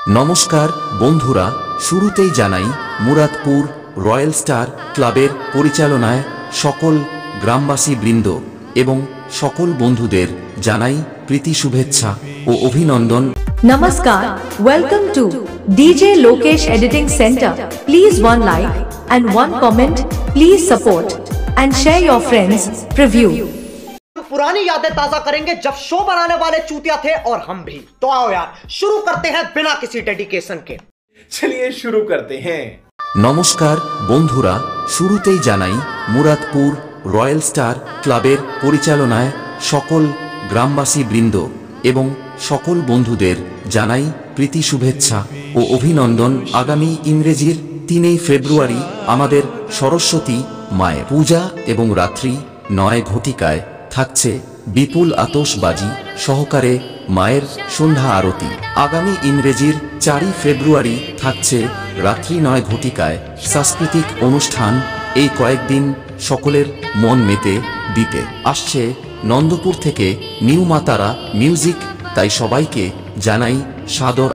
নমস্কার বন্ধুরা, শুরুতেই জানাই মুরাদপুর রয়্যাল স্টার ক্লাবের পরিচালনায় সকল গ্রামবাসী বৃন্দ এবং সকল বন্ধুদের জানাই প্রীতি শুভেচ্ছা ও অভিনন্দন। Namaskar, welcome to DJ Lokesh Editing Center. Please one like and one comment, please support and share your friends preview. पुरानी यादें ताजा करेंगे जब शो बनाने वाले चूतिया थे और हम भी। तो आओ यार शुरू करते हैं बिना किसी डेडिकेशन के। चलिए शुरू करते हैं। নমস্কার বন্ধুরা, শুরুতেই জানাই মুরাদপুর রয়্যাল স্টার ক্লাবের পরিচালনায় সকল গ্রামবাসী বৃন্দ এবং সকল বন্ধুদের জানাই প্রীতি শুভেচ্ছা ও অভিনন্দন। আগামী ইংরেজির 3 ফেব্রুয়ারি আমাদের সরস্বতী মায়ের পূজা এবং রাত্রি 9 ঘটিকায় থাকছে বিপুল আতশবাজি সহকারে মায়ের সন্ধ্যা আরতি। আগামী ইংরেজির 4 ফেব্রুয়ারি থাকছে রাত্রি 9 ঘটিকায় সাংস্কৃতিক অনুষ্ঠান। এই কয়েকদিন সকলের মন মেতে দিতে আসছে নন্দপুর থেকে নিউ মাতারা মিউজিক, তাই সবাইকে জানাই সাদর